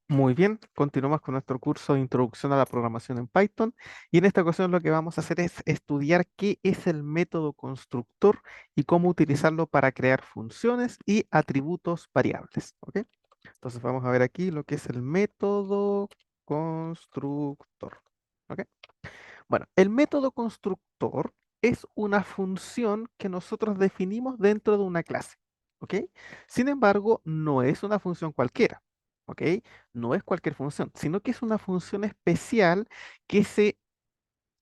Muy bien, continuamos con nuestro curso de Introducción a la Programación en Python y en esta ocasión lo que vamos a hacer es estudiar qué es el método constructor y cómo utilizarlo para crear funciones y atributos variables. ¿Ok? Entonces vamos a ver aquí lo que es el método constructor. ¿Ok? Bueno, el método constructor es una función que nosotros definimos dentro de una clase, ¿ok? Sin embargo, no es una función cualquiera, ¿ok? No es cualquier función, sino que es una función especial que se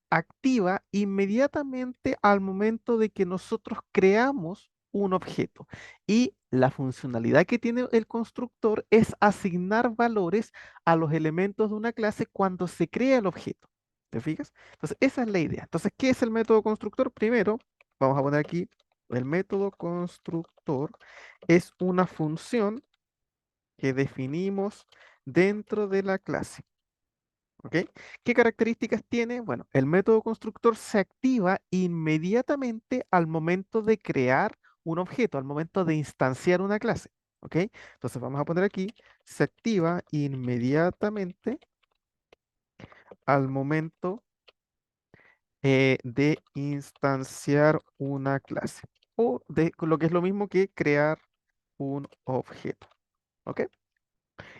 activa inmediatamente al momento de que nosotros creamos un objeto. Y la funcionalidad que tiene el constructor es asignar valores a los elementos de una clase cuando se crea el objeto. ¿Te fijas? Entonces, esa es la idea. Entonces, ¿qué es el método constructor? Primero, vamos a poner aquí, el método constructor es una función que definimos dentro de la clase. ¿Ok? ¿Qué características tiene? Bueno, el método constructor se activa inmediatamente al momento de crear un objeto, al momento de instanciar una clase. ¿Ok? Entonces vamos a poner aquí, se activa inmediatamente al momento de instanciar una clase. O de lo que es lo mismo que crear un objeto. ¿Ok?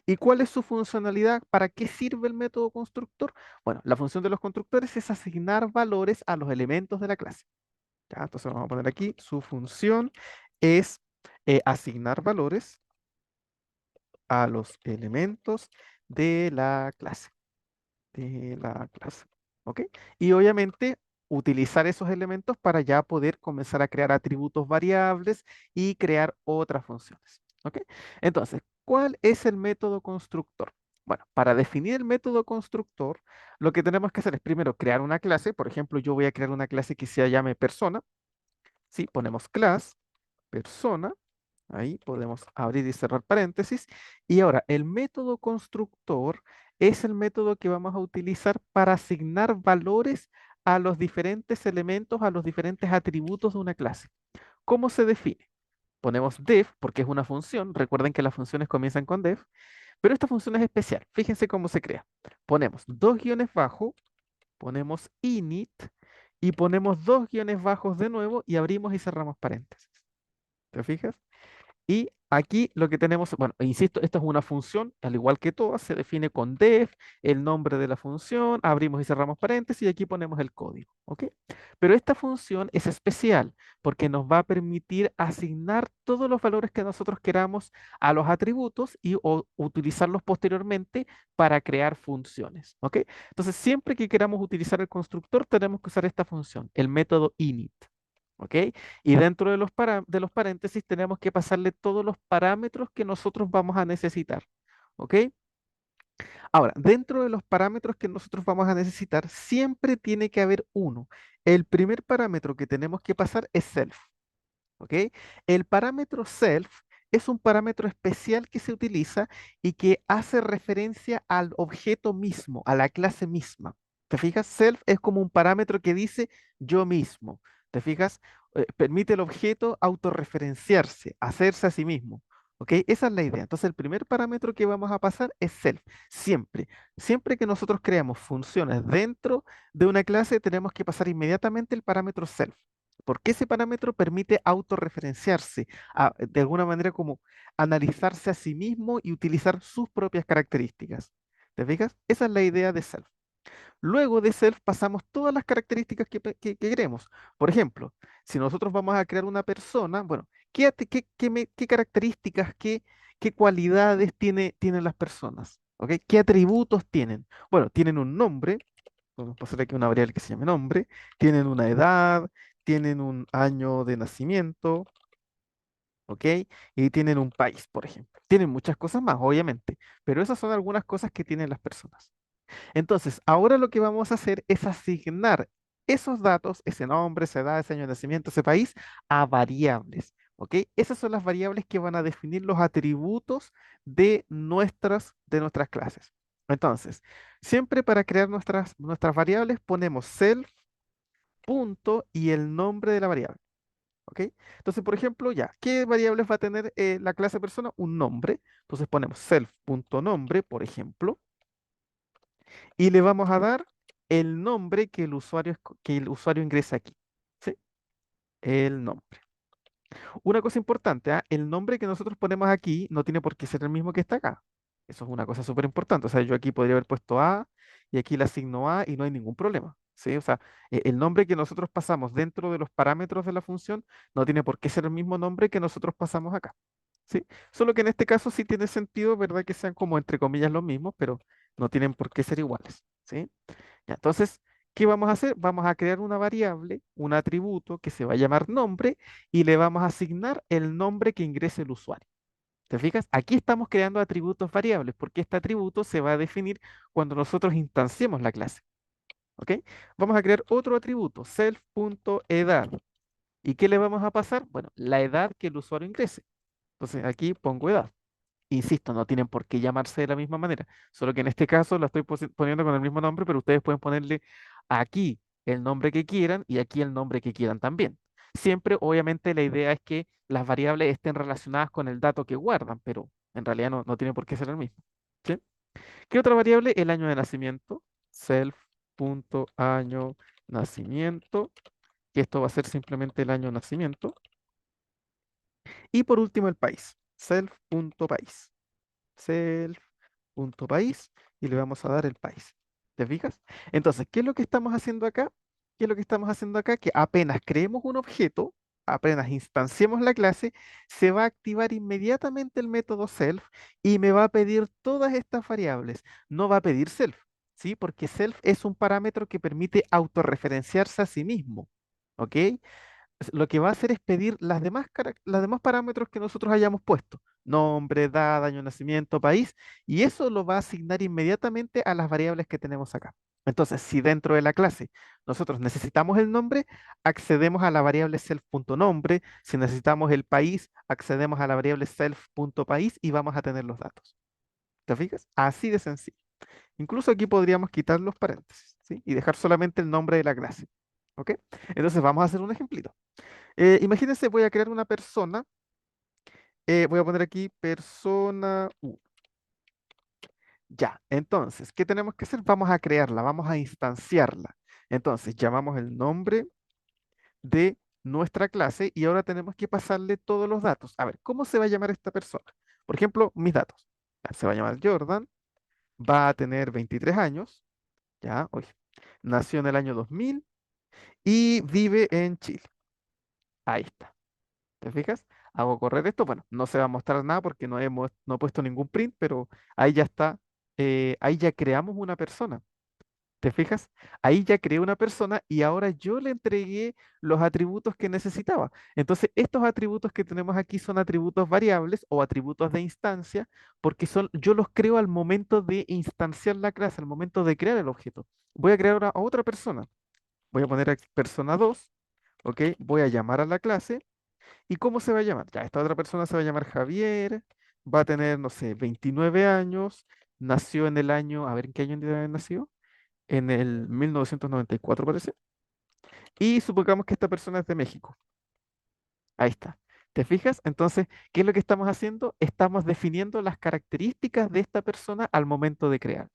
¿Y cuál es su funcionalidad? ¿Para qué sirve el método constructor? Bueno, la función de los constructores es asignar valores a los elementos de la clase. ¿Ya? Entonces vamos a poner aquí, su función es asignar valores a los elementos de la clase. De la clase. ¿Ok? Y obviamente utilizar esos elementos para ya poder comenzar a crear atributos variables y crear otras funciones. ¿Ok? Entonces, ¿cuál es el método constructor? Bueno, para definir el método constructor, lo que tenemos que hacer es primero crear una clase. Por ejemplo, yo voy a crear una clase que se llame persona. ¿Sí? Ponemos class, persona. Ahí podemos abrir y cerrar paréntesis. Y ahora, el método constructor es el método que vamos a utilizar para asignar valores a los diferentes elementos, a los diferentes atributos de una clase. ¿Cómo se define? Ponemos def, porque es una función. Recuerden que las funciones comienzan con def, pero esta función es especial. Fíjense cómo se crea. Ponemos dos guiones bajos, ponemos init y ponemos dos guiones bajos de nuevo y abrimos y cerramos paréntesis. ¿Te fijas? Y aquí lo que tenemos, bueno, insisto, esta es una función, al igual que todas, se define con def, el nombre de la función, abrimos y cerramos paréntesis y aquí ponemos el código, ¿ok? Pero esta función es especial porque nos va a permitir asignar todos los valores que nosotros queramos a los atributos y o utilizarlos posteriormente para crear funciones, ¿ok? Entonces, siempre que queramos utilizar el constructor, tenemos que usar esta función, el método init. ¿Ok? Y dentro de de los paréntesis tenemos que pasarle todos los parámetros que nosotros vamos a necesitar. ¿Ok? Ahora, dentro de los parámetros que nosotros vamos a necesitar, siempre tiene que haber uno. El primer parámetro que tenemos que pasar es self. ¿Ok? El parámetro self es un parámetro especial que se utiliza y que hace referencia al objeto mismo, a la clase misma. ¿Te fijas? Self es como un parámetro que dice yo mismo. ¿Te fijas? Permite al objeto autorreferenciarse, hacerse a sí mismo. ¿Ok? Esa es la idea. Entonces, el primer parámetro que vamos a pasar es self. Siempre. Siempre que nosotros creamos funciones dentro de una clase, tenemos que pasar inmediatamente el parámetro self. Porque ese parámetro permite autorreferenciarse, de alguna manera como analizarse a sí mismo y utilizar sus propias características. ¿Te fijas? Esa es la idea de self. Luego de self pasamos todas las características que queremos. Por ejemplo, si nosotros vamos a crear una persona, bueno, ¿qué características, qué cualidades tienen las personas? ¿Ok? ¿Qué atributos tienen? Bueno, tienen un nombre, podemos pasar aquí una variable que se llame nombre, tienen una edad, tienen un año de nacimiento, ¿ok? Y tienen un país, por ejemplo. Tienen muchas cosas más, obviamente, pero esas son algunas cosas que tienen las personas. Entonces, ahora lo que vamos a hacer es asignar esos datos, ese nombre, esa edad, ese año de nacimiento, ese país, a variables, ¿ok? Esas son las variables que van a definir los atributos de nuestras clases. Entonces, siempre para crear nuestras variables ponemos self punto y el nombre de la variable. ¿Ok? Entonces, por ejemplo, ya, ¿qué variables va a tener la clase persona? Un nombre. Entonces ponemos self.nombre, por ejemplo, y le vamos a dar el nombre que el usuario, que el usuario ingresa aquí. ¿Sí? El nombre. Una cosa importante, ¿ah? El nombre que nosotros ponemos aquí no tiene por qué ser el mismo que está acá. Eso es una cosa súper importante. O sea, yo aquí podría haber puesto A y aquí le asigno A y no hay ningún problema. ¿Sí? O sea, el nombre que nosotros pasamos dentro de los parámetros de la función no tiene por qué ser el mismo nombre que nosotros pasamos acá. ¿Sí? Solo que en este caso sí tiene sentido, ¿verdad? Que sean como entre comillas los mismos, pero no tienen por qué ser iguales. ¿Sí? Ya, entonces, ¿qué vamos a hacer? Vamos a crear una variable, un atributo que se va a llamar nombre y le vamos a asignar el nombre que ingrese el usuario. ¿Te fijas? Aquí estamos creando atributos variables porque este atributo se va a definir cuando nosotros instanciemos la clase. ¿Ok? Vamos a crear otro atributo, self.edad. ¿Y qué le vamos a pasar? Bueno, la edad que el usuario ingrese. Entonces aquí pongo edad. Insisto, no tienen por qué llamarse de la misma manera, solo que en este caso la estoy poniendo con el mismo nombre, pero ustedes pueden ponerle aquí el nombre que quieran y aquí el nombre que quieran también. Siempre, obviamente, la idea es que las variables estén relacionadas con el dato que guardan, pero en realidad no tiene por qué ser el mismo. ¿Sí? ¿Qué otra variable? El año de nacimiento, self.año nacimiento, que esto va a ser simplemente el año de nacimiento. Y por último, el país, self.país. Self.país y le vamos a dar el país. ¿Te fijas? Entonces, ¿qué es lo que estamos haciendo acá? ¿Qué es lo que estamos haciendo acá? Que apenas creemos un objeto, apenas instanciemos la clase, se va a activar inmediatamente el método self y me va a pedir todas estas variables. No va a pedir self, ¿sí? Porque self es un parámetro que permite autorreferenciarse a sí mismo. ¿Ok? Lo que va a hacer es pedir las demás parámetros que nosotros hayamos puesto, nombre, edad, año de nacimiento, país, y eso lo va a asignar inmediatamente a las variables que tenemos acá. Entonces, si dentro de la clase nosotros necesitamos el nombre, accedemos a la variable self.nombre. Si necesitamos el país, accedemos a la variable self.país y vamos a tener los datos. ¿Te fijas? Así de sencillo. Incluso aquí podríamos quitar los paréntesis, ¿sí? Y dejar solamente el nombre de la clase. ¿Ok? Entonces vamos a hacer un ejemplito. Imagínense, voy a crear una persona. Voy a poner aquí persona U. Ya, entonces, ¿qué tenemos que hacer? Vamos a crearla, vamos a instanciarla. Entonces, llamamos el nombre de nuestra clase y ahora tenemos que pasarle todos los datos. A ver, ¿cómo se va a llamar esta persona? Por ejemplo, mis datos. Ya, se va a llamar Jordan, va a tener 23 años, ya, oye, nació en el año 2000 y vive en Chile. Ahí está. ¿Te fijas? Hago correr esto. Bueno, no se va a mostrar nada porque no he puesto ningún print, pero ahí ya está. Ahí ya creamos una persona. ¿Te fijas? Ahí ya creé una persona y ahora yo le entregué los atributos que necesitaba. Entonces, estos atributos que tenemos aquí son atributos variables o atributos de instancia porque yo los creo al momento de instanciar la clase, al momento de crear el objeto. Voy a crear ahora a otra persona. Voy a poner aquí persona 2. ¿Ok? Voy a llamar a la clase. ¿Y cómo se va a llamar? Ya, esta otra persona se va a llamar Javier, va a tener, no sé, 29 años, nació en el año, a ver, ¿en qué año nació? En el 1994 parece. Y supongamos que esta persona es de México. Ahí está. ¿Te fijas? Entonces, ¿qué es lo que estamos haciendo? Estamos definiendo las características de esta persona al momento de crearlas.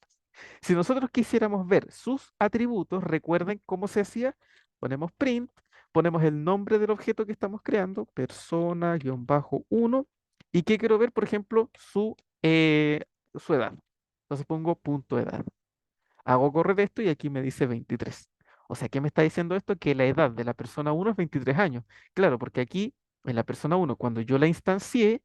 Si nosotros quisiéramos ver sus atributos, recuerden cómo se hacía. Ponemos print, ponemos el nombre del objeto que estamos creando, persona-1. ¿Y qué quiero ver? Por ejemplo, su edad. Entonces pongo punto edad. Hago correr esto y aquí me dice 23. O sea, ¿qué me está diciendo esto? Que la edad de la persona 1 es 23 años. Claro, porque aquí en la persona 1, cuando yo la instancié,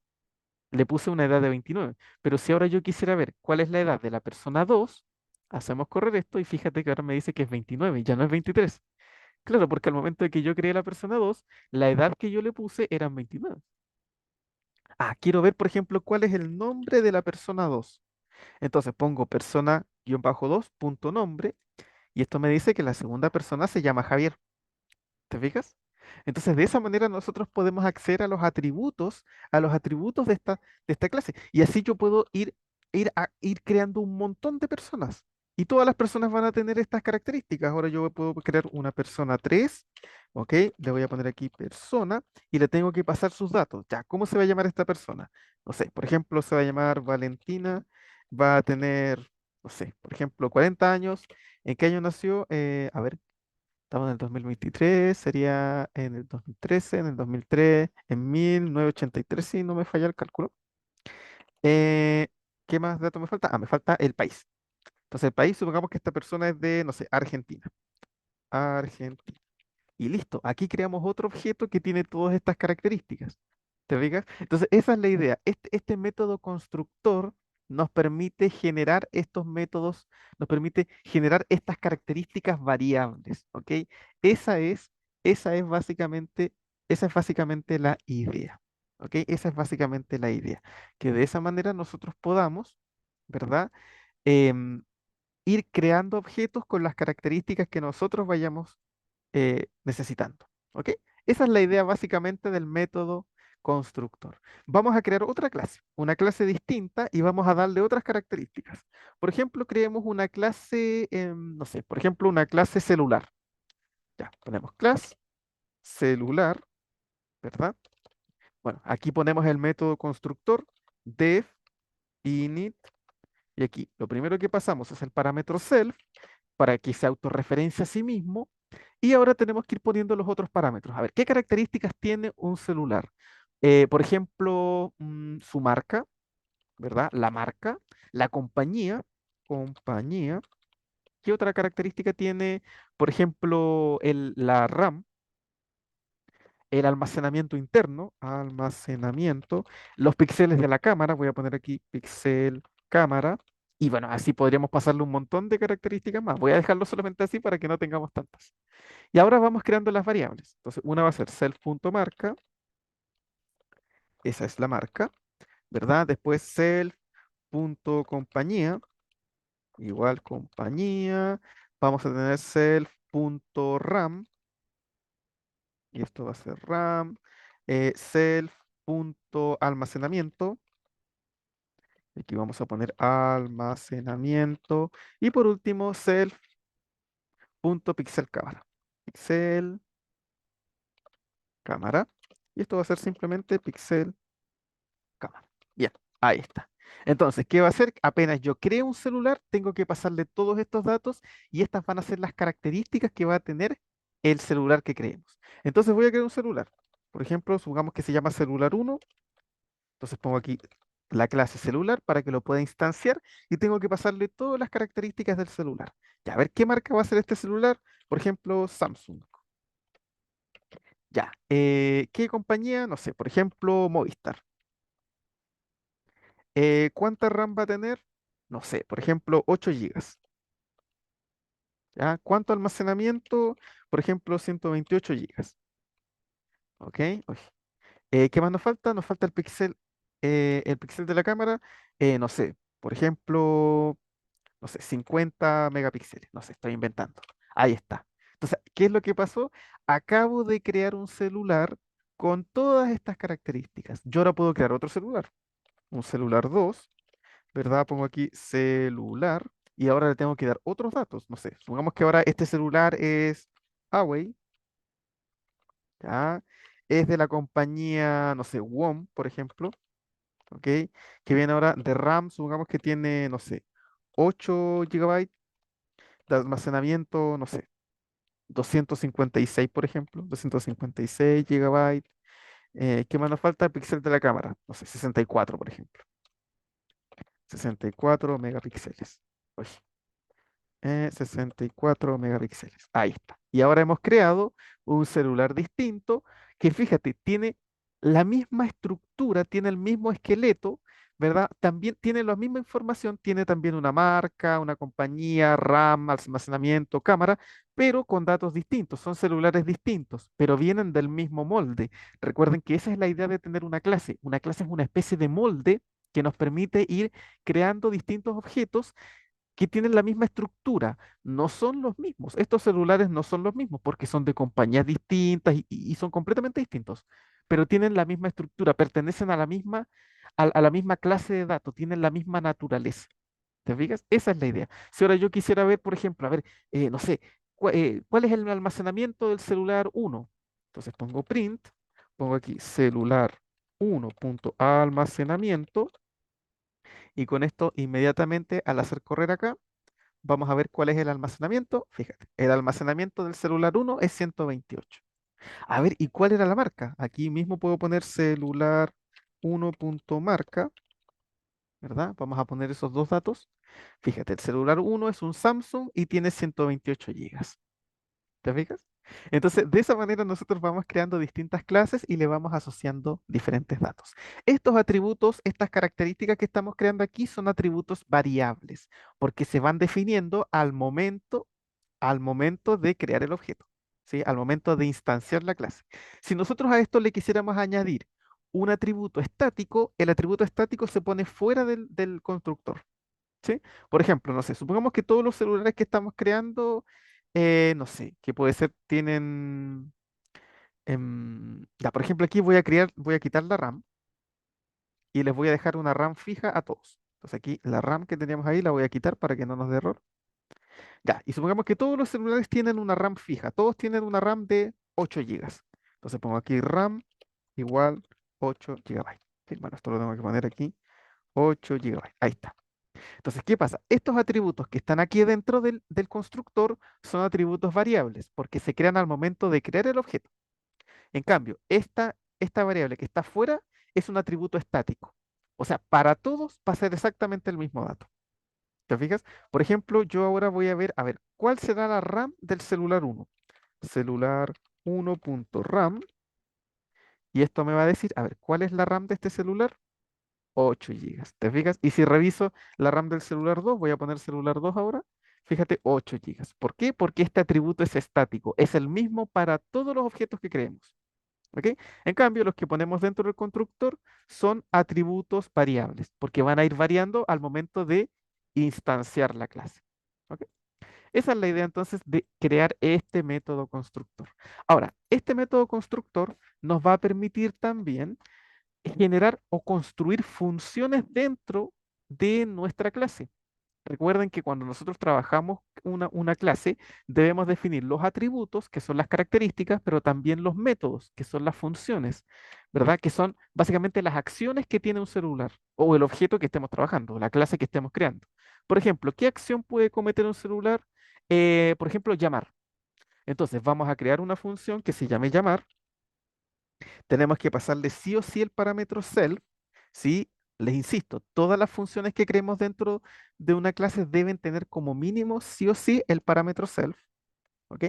le puse una edad de 29. Pero si ahora yo quisiera ver cuál es la edad de la persona 2, hacemos correr esto y fíjate que ahora me dice que es 29, ya no es 23. Claro, porque al momento de que yo creé la persona 2, la edad que yo le puse eran 29. Ah, quiero ver, por ejemplo, cuál es el nombre de la persona 2. Entonces pongo persona-2 punto nombre y esto me dice que la segunda persona se llama Javier. ¿Te fijas? Entonces, de esa manera nosotros podemos acceder a los atributos de esta clase. Y así yo puedo ir creando un montón de personas. Y todas las personas van a tener estas características. Ahora yo puedo crear una persona 3, ¿Ok? Le voy a poner aquí persona y le tengo que pasar sus datos. Ya, ¿cómo se va a llamar esta persona? No sé, por ejemplo, se va a llamar Valentina, va a tener, no sé, por ejemplo, 40 años. ¿En qué año nació? A ver, estamos en el 2023, sería en el 2013, en el 2003, en 1983, si no me falla el cálculo. Eh, ¿Qué más datos me falta? Ah, me falta el país. Entonces, el país, supongamos que esta persona es de, no sé, Argentina. Argentina. Y listo, aquí creamos otro objeto que tiene todas estas características. ¿Te fijas? Entonces, esa es la idea. Este método constructor nos permite generar estos métodos, nos permite generar estas características variables, ¿ok? Esa es, esa es básicamente, esa es básicamente la idea, ¿ok? Esa es básicamente la idea. Que de esa manera nosotros podamos, ¿verdad? Em, Ir creando objetos con las características que nosotros vayamos necesitando. ¿Ok? Esa es la idea básicamente del método constructor. Vamos a crear otra clase, una clase distinta y vamos a darle otras características. Por ejemplo, creemos una clase, no sé, por ejemplo, una clase celular. Ya, ponemos clase celular, ¿verdad? Bueno, aquí ponemos el método constructor def init y aquí lo primero que pasamos es el parámetro self para que se autorreferencie a sí mismo. Y ahora tenemos que ir poniendo los otros parámetros. A ver, ¿qué características tiene un celular? Por ejemplo, su marca, ¿verdad? La marca, la compañía. ¿Qué otra característica tiene? Por ejemplo, la RAM, el almacenamiento interno, almacenamiento, los píxeles de la cámara, voy a poner aquí píxel cámara, y bueno, así podríamos pasarle un montón de características más. Voy a dejarlo solamente así para que no tengamos tantas. Y ahora vamos creando las variables. Entonces, una va a ser self.marca, esa es la marca, ¿verdad? Después self.compañía, igual compañía. Vamos a tener self.ram, y esto va a ser RAM. Self.almacenamiento, aquí vamos a poner almacenamiento. Y por último, self.pixel cámara. Pixel cámara. Y esto va a ser simplemente pixel cámara. Bien, ahí está. Entonces, ¿qué va a hacer? Apenas yo creo un celular, tengo que pasarle todos estos datos y estas van a ser las características que va a tener el celular que creemos. Entonces voy a crear un celular. Por ejemplo, supongamos que se llama celular uno. Entonces pongo aquí la clase celular para que lo pueda instanciar y tengo que pasarle todas las características del celular. Ya, a ver qué marca va a ser este celular. Por ejemplo, Samsung. Ya, ¿qué compañía? No sé, por ejemplo, Movistar. ¿Cuánta RAM va a tener? No sé, por ejemplo, 8 gigas. ¿Ya? ¿Cuánto almacenamiento? Por ejemplo, 128 gigas. ¿Ok? Uy. ¿Qué más nos falta? Nos falta el píxel de la cámara. No sé, por ejemplo, no sé, 50 megapíxeles. No sé, estoy inventando. Ahí está. Entonces, ¿qué es lo que pasó? Acabo de crear un celular con todas estas características. Yo ahora puedo crear otro celular, un celular 2. ¿Verdad? Pongo aquí celular y ahora le tengo que dar otros datos. No sé, supongamos que ahora este celular es Huawei, ¿ya? Es de la compañía, no sé, WOM, por ejemplo, ¿ok? Que viene ahora de RAM, supongamos que tiene, no sé, 8 gigabytes de almacenamiento, no sé, 256, por ejemplo, 256 gigabytes. ¿Qué más nos falta? El píxel de la cámara, no sé, 64, por ejemplo. 64 megapíxeles. Uy, 64 megapíxeles. Ahí está. Y ahora hemos creado un celular distinto que, fíjate, tiene la misma estructura, tiene el mismo esqueleto, ¿verdad? También tiene la misma información, tiene también una marca, una compañía, RAM, almacenamiento, cámara, pero con datos distintos. Son celulares distintos, pero vienen del mismo molde. Recuerden que esa es la idea de tener una clase. Una clase es una especie de molde que nos permite ir creando distintos objetos que tienen la misma estructura, no son los mismos. Estos celulares no son los mismos porque son de compañías distintas y son completamente distintos, pero tienen la misma estructura, pertenecen a la misma clase de datos, tienen la misma naturaleza. ¿Te fijas? Esa es la idea. Si ahora yo quisiera ver, por ejemplo, a ver, no sé, ¿cuál es el almacenamiento del celular uno? Entonces pongo print, pongo aquí celular 1.almacenamiento y con esto inmediatamente al hacer correr acá, vamos a ver cuál es el almacenamiento. Fíjate, el almacenamiento del celular uno es 128. A ver, ¿y cuál era la marca? Aquí mismo puedo poner celular 1.marca, ¿verdad? Vamos a poner esos dos datos. Fíjate, el celular uno es un Samsung y tiene 128 gigas. ¿Te fijas? Entonces, de esa manera nosotros vamos creando distintas clases y le vamos asociando diferentes datos. Estos atributos, estas características que estamos creando aquí son atributos variables, porque se van definiendo al momento de crear el objeto, ¿sí? Al momento de instanciar la clase. Si nosotros a esto le quisiéramos añadir un atributo estático, el atributo estático se pone fuera del constructor. ¿Sí? Por ejemplo, no sé, supongamos que todos los celulares que estamos creando, no sé, que puede ser, tienen, ya, por ejemplo, aquí voy a quitar la RAM y les voy a dejar una RAM fija a todos. Entonces aquí la RAM que teníamos ahí la voy a quitar para que no nos dé error. Ya, y supongamos que todos los celulares tienen una RAM fija, todos tienen una RAM de 8 gigas. Entonces pongo aquí RAM igual 8 gigabytes. Sí, bueno, esto lo tengo que poner aquí, 8 gigabytes. Ahí está. Entonces, ¿qué pasa? Estos atributos que están aquí dentro del constructor son atributos variables porque se crean al momento de crear el objeto. En cambio, esta variable que está fuera es un atributo estático. O sea, para todos va a ser exactamente el mismo dato. ¿Te fijas? Por ejemplo, yo ahora voy a ver, ¿cuál será la RAM del celular uno? Celular 1.RAM. Y esto me va a decir, a ver, ¿cuál es la RAM de este celular? 8 gigas. ¿Te fijas? Y si reviso la RAM del celular 2, voy a poner celular 2 ahora. Fíjate, 8 gigas. ¿Por qué? Porque este atributo es estático. Es el mismo para todos los objetos que creemos. ¿Ok? En cambio, los que ponemos dentro del constructor son atributos variables, porque van a ir variando al momento de instanciar la clase. ¿Ok? Esa es la idea entonces de crear este método constructor. Ahora, este método constructor nos va a permitir también generar o construir funciones dentro de nuestra clase. Recuerden que cuando nosotros trabajamos una clase, debemos definir los atributos, que son las características, pero también los métodos, que son las funciones, ¿verdad? Que son básicamente las acciones que tiene un celular o el objeto que estemos trabajando, o la clase que estemos creando. Por ejemplo, ¿qué acción puede cometer un celular? Por ejemplo, llamar. Entonces, vamos a crear una función que se llame llamar. Tenemos que pasarle sí o sí el parámetro self. Sí, les insisto, todas las funciones que creemos dentro de una clase deben tener como mínimo sí o sí el parámetro self. ¿Ok?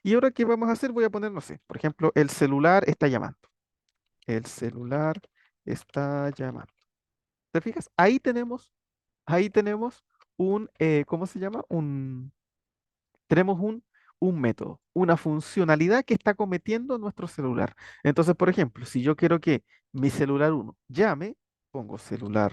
Y ahora, ¿qué vamos a hacer? Voy a poner, no sé, por ejemplo, el celular está llamando. El celular está llamando. ¿Te fijas? Ahí tenemos un, ¿cómo se llama? Tenemos un método, una funcionalidad que está cometiendo nuestro celular. Entonces, por ejemplo, si yo quiero que mi celular uno llame, pongo celular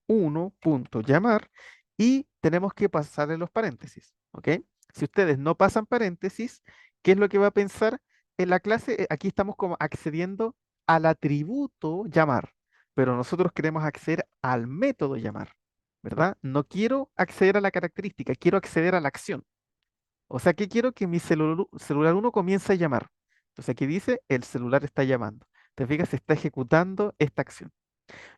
1.llamar y tenemos que pasarle los paréntesis, ¿ok? Si ustedes no pasan paréntesis, ¿qué es lo que va a pensar en la clase? Aquí estamos como accediendo al atributo llamar, pero nosotros queremos acceder al método llamar, ¿verdad? No quiero acceder a la característica, quiero acceder a la acción. O sea que quiero que mi celular uno comience a llamar. Entonces aquí dice, el celular está llamando. Te fijas, se está ejecutando esta acción.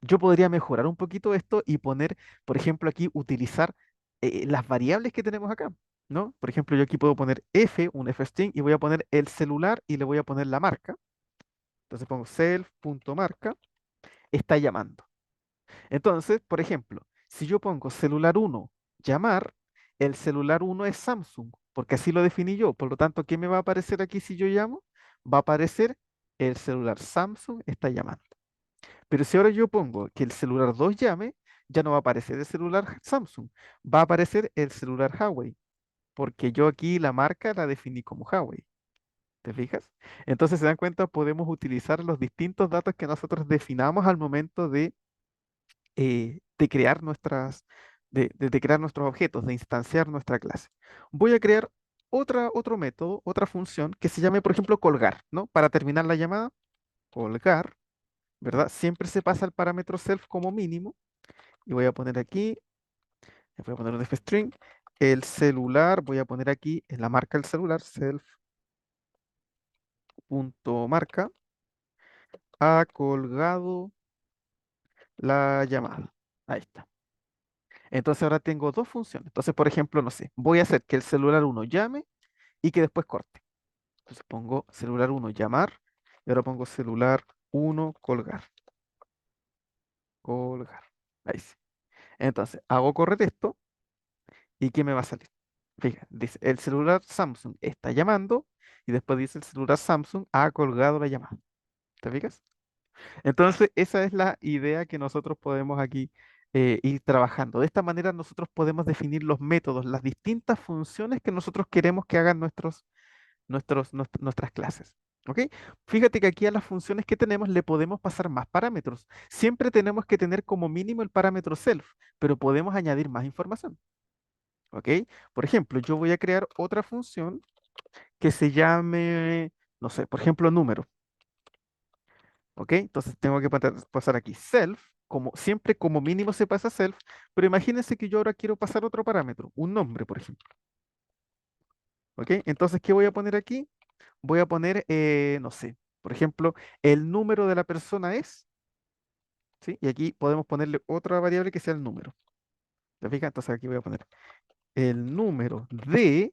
Yo podría mejorar un poquito esto y poner, por ejemplo, aquí utilizar las variables que tenemos acá, ¿no? Por ejemplo, yo aquí puedo poner f, un f-string, y voy a poner el celular y le voy a poner la marca. Entonces pongo self.marca, está llamando. Entonces, por ejemplo, si yo pongo celular uno llamar, el celular uno es Samsung, porque así lo definí yo. Por lo tanto, ¿qué me va a aparecer aquí si yo llamo? Va a aparecer el celular Samsung está llamando. Pero si ahora yo pongo que el celular 2 llame, ya no va a aparecer el celular Samsung, va a aparecer el celular Huawei, porque yo aquí la marca la definí como Huawei. ¿Te fijas? Entonces, se dan cuenta, podemos utilizar los distintos datos que nosotros definamos al momento de crear de crear nuestros objetos, de instanciar nuestra clase. Voy a crear otro método, otra función que se llame, por ejemplo, colgar, ¿no? Para terminar la llamada, colgar, ¿verdad? Siempre se pasa el parámetro self como mínimo. Y voy a poner aquí, le voy a poner un f-string. el celular, voy a poner aquí en la marca del celular, self.marca, ha colgado la llamada. Ahí está. Entonces ahora tengo dos funciones. Entonces, por ejemplo, no sé, voy a hacer que el celular uno llame y que después corte. Entonces pongo celular uno llamar y ahora pongo celular uno colgar. Colgar. Ahí sí. Entonces, hago correr esto y ¿qué me va a salir? Fíjate, dice, el celular Samsung está llamando y después dice el celular Samsung ha colgado la llamada. ¿Te fijas? Entonces, esa es la idea que nosotros podemos aquí ir trabajando. De esta manera nosotros podemos definir los métodos, las distintas funciones que nosotros queremos que hagan nuestras clases. ¿Ok? Fíjate que aquí a las funciones que tenemos le podemos pasar más parámetros. Siempre tenemos que tener como mínimo el parámetro self, pero podemos añadir más información. ¿Ok? Por ejemplo, yo voy a crear otra función que se llame, no sé, por ejemplo, número. ¿Ok? Entonces tengo que pasar aquí self, como siempre como mínimo se pasa self, pero imagínense que yo ahora quiero pasar otro parámetro, un nombre, por ejemplo. ¿Ok? Entonces, ¿qué voy a poner aquí? Voy a poner, no sé, por ejemplo, el número de la persona es, ¿sí? Y aquí podemos ponerle otra variable que sea el número. ¿Te fijas? Entonces aquí voy a poner el número de,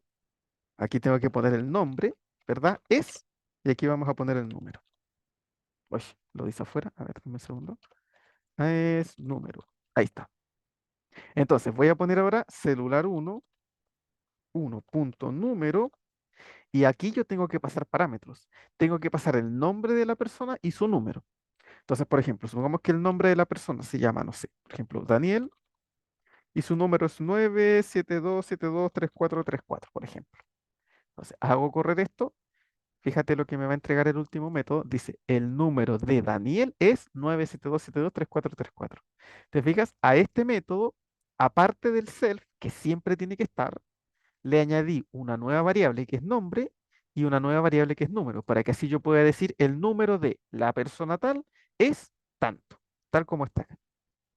aquí tengo que poner el nombre, ¿verdad? Es, y aquí vamos a poner el número. Uy, lo dice afuera, a ver, dame un segundo. Es número. Ahí está. Entonces voy a poner ahora celular uno punto número, y aquí yo tengo que pasar parámetros. Tengo que pasar el nombre de la persona y su número. Entonces, por ejemplo, supongamos que el nombre de la persona se llama, no sé, por ejemplo, Daniel, y su número es 972723434, por ejemplo. Entonces, hago correr esto. Fíjate lo que me va a entregar el último método. Dice, el número de Daniel es 972723434. ¿Te fijas? A este método, aparte del self, que siempre tiene que estar, le añadí una nueva variable que es nombre y una nueva variable que es número, para que así yo pueda decir el número de la persona tal es tanto, tal como está acá.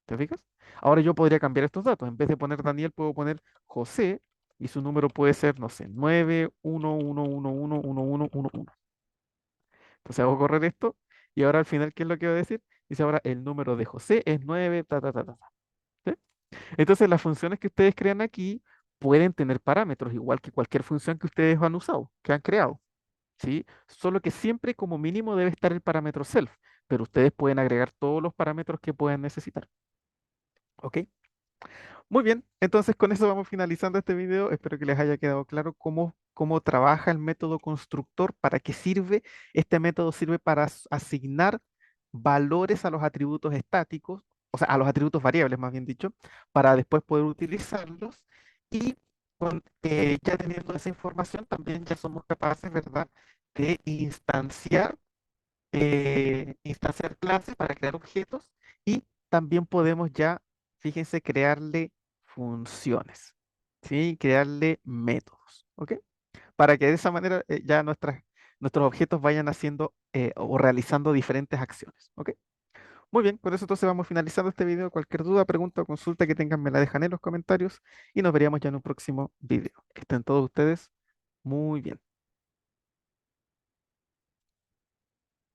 ¿Te fijas? Ahora yo podría cambiar estos datos. En vez de poner Daniel, puedo poner José y su número puede ser, no sé, 911111111. Entonces hago correr esto y ahora al final, ¿qué es lo que va a decir? Dice ahora el número de José es 9 ta, ta, ta, ta, ta. ¿Sí? Entonces las funciones que ustedes crean aquí pueden tener parámetros, igual que cualquier función que ustedes han usado, que han creado. ¿Sí? Solo que siempre como mínimo debe estar el parámetro self, pero ustedes pueden agregar todos los parámetros que puedan necesitar. ¿Ok? Muy bien, entonces con eso vamos finalizando este video. Espero que les haya quedado claro cómo trabaja el método constructor, para qué sirve. Este método sirve para asignar valores a los atributos estáticos, o sea, a los atributos variables, más bien dicho, para después poder utilizarlos. Y ya teniendo esa información, también ya somos capaces, ¿verdad?, de instanciar clases para crear objetos, y también podemos ya, fíjense, crearle funciones, ¿sí? Crearle métodos, ¿ok? Para que de esa manera ya nuestros objetos vayan haciendo o realizando diferentes acciones, ¿ok? Muy bien, con eso entonces vamos finalizando este video. Cualquier duda, pregunta o consulta que tengan me la dejan en los comentarios y nos veríamos ya en un próximo video. Que estén todos ustedes muy bien.